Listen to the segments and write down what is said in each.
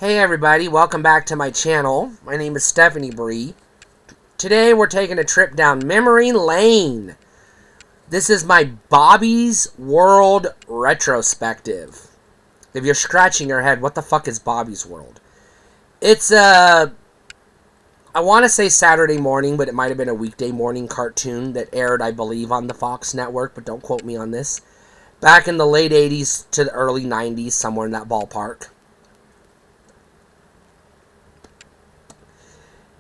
Hey everybody, welcome back to my channel. My name is Stephanie Bree. Today we're taking a trip down memory lane. This is my Bobby's World retrospective. If you're scratching your head, what the fuck is Bobby's World? It's I want to say Saturday morning, but it might have been a weekday morning cartoon that aired, I believe, on the Fox network, but don't quote me on this. Back in the late 80s to the early 90s, somewhere in that ballpark.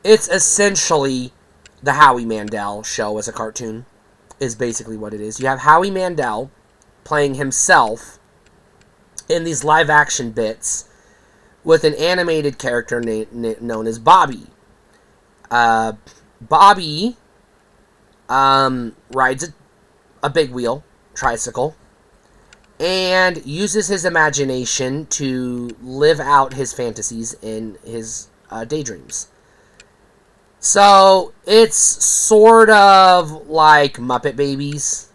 It's essentially the Howie Mandel show as a cartoon, is basically what it is. You have Howie Mandel playing himself in these live-action bits with an animated character known as Bobby. Bobby rides a big wheel tricycle and uses his imagination to live out his fantasies in his daydreams. So, it's sort of like Muppet Babies,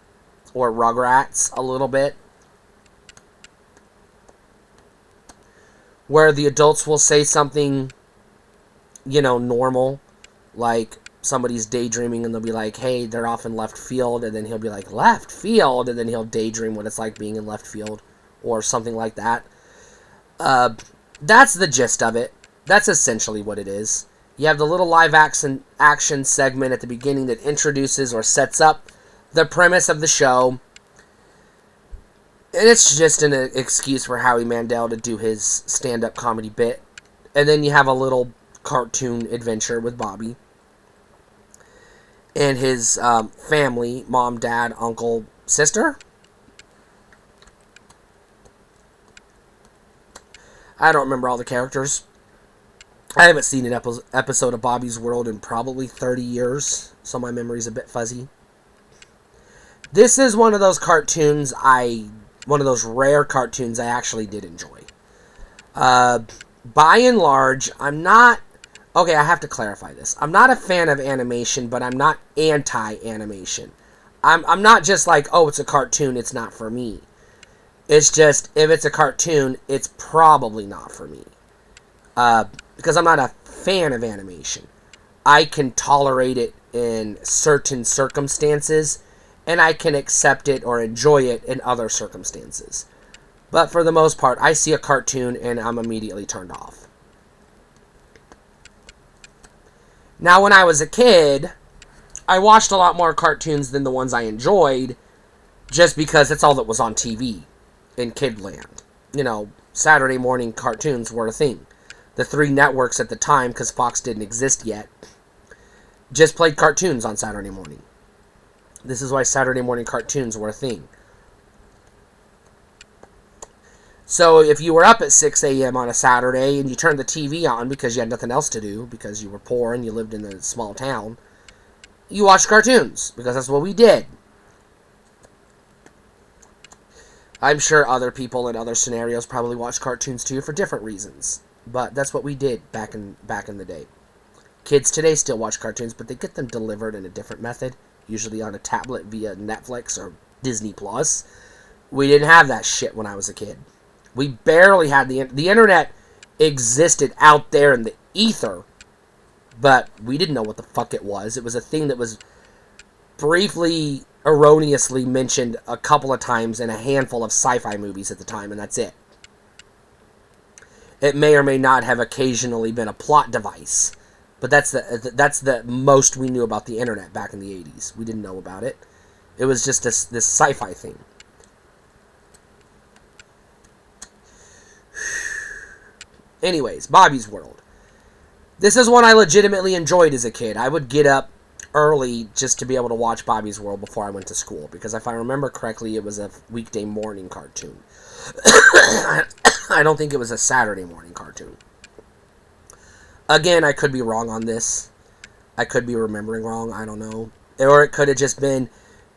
or Rugrats, a little bit. Where the adults will say something, normal. Like, somebody's daydreaming and they'll be like, hey, they're off in left field. And then he'll be like, left field? And then he'll daydream what it's like being in left field. Or something like that. That's the gist of it. That's essentially what it is. You have the little live action segment at the beginning that introduces or sets up the premise of the show. And it's just an excuse for Howie Mandel to do his stand-up comedy bit. And then you have a little cartoon adventure with Bobby. And his family, mom, dad, uncle, sister. I don't remember all the characters. I haven't seen an episode of Bobby's World in probably 30 years, so my memory's a bit fuzzy. This is one of those cartoons one of those rare cartoons I actually did enjoy. By and large, okay, I have to clarify this. I'm not a fan of animation, but I'm not anti-animation. I'm not just like, oh, it's a cartoon, it's not for me. It's just, if it's a cartoon, it's probably not for me. Because I'm not a fan of animation. I can tolerate it in certain circumstances, and I can accept it or enjoy it in other circumstances. But for the most part, I see a cartoon and I'm immediately turned off. Now, when I was a kid, I watched a lot more cartoons than the ones I enjoyed, just because it's all that was on TV in Kidland. Saturday morning cartoons were a thing. The three networks at the time, because Fox didn't exist yet, just played cartoons on Saturday morning. This is why Saturday morning cartoons were a thing. So if you were up at 6 a.m. on a Saturday and you turned the TV on because you had nothing else to do, because you were poor and you lived in a small town, you watched cartoons, because that's what we did. I'm sure other people in other scenarios probably watched cartoons too for different reasons. But that's what we did back in the day. Kids today still watch cartoons, but they get them delivered in a different method, usually on a tablet via Netflix or Disney Plus. We didn't have that shit when I was a kid. We barely had the internet existed out there in the ether, but we didn't know what the fuck it was. It was a thing that was briefly, erroneously mentioned a couple of times in a handful of sci-fi movies at the time, and that's it. It may or may not have occasionally been a plot device, but that's the most we knew about the internet back in the 80s. We didn't know about it. It was just this sci-fi thing. Anyways, Bobby's World. This is one I legitimately enjoyed as a kid. I would get up early just to be able to watch Bobby's World before I went to school, because if I remember correctly, it was a weekday morning cartoon. I don't think it was a Saturday morning cartoon. Again, I could be wrong on this. I could be remembering wrong. I don't know. Or it could have just been,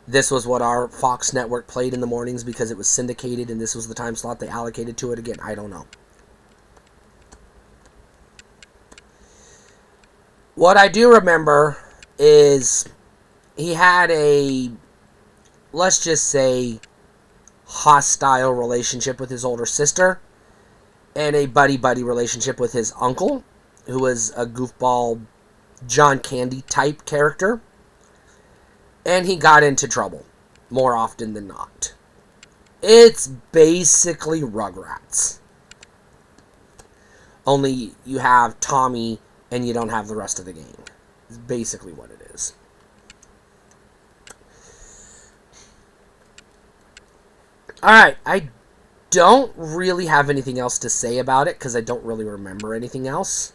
this was what our Fox network played in the mornings because it was syndicated and this was the time slot they allocated to it. Again, I don't know. What I do remember is he had a, let's just say, hostile relationship with his older sister. and a buddy-buddy relationship with his uncle, who was a goofball John Candy type character. And he got into trouble more often than not. It's basically Rugrats. Only you have Tommy and you don't have the rest of the gang. It's basically what it is. Alright, I don't really have anything else to say about it because I don't really remember anything else.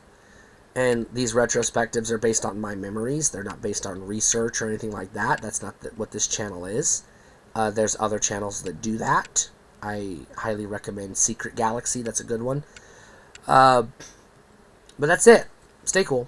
And these retrospectives are based on my memories. They're not based on research or anything like that. That's not what this channel is. There's other channels that do that. I highly recommend Secret Galaxy. That's a good one. But that's it. Stay cool.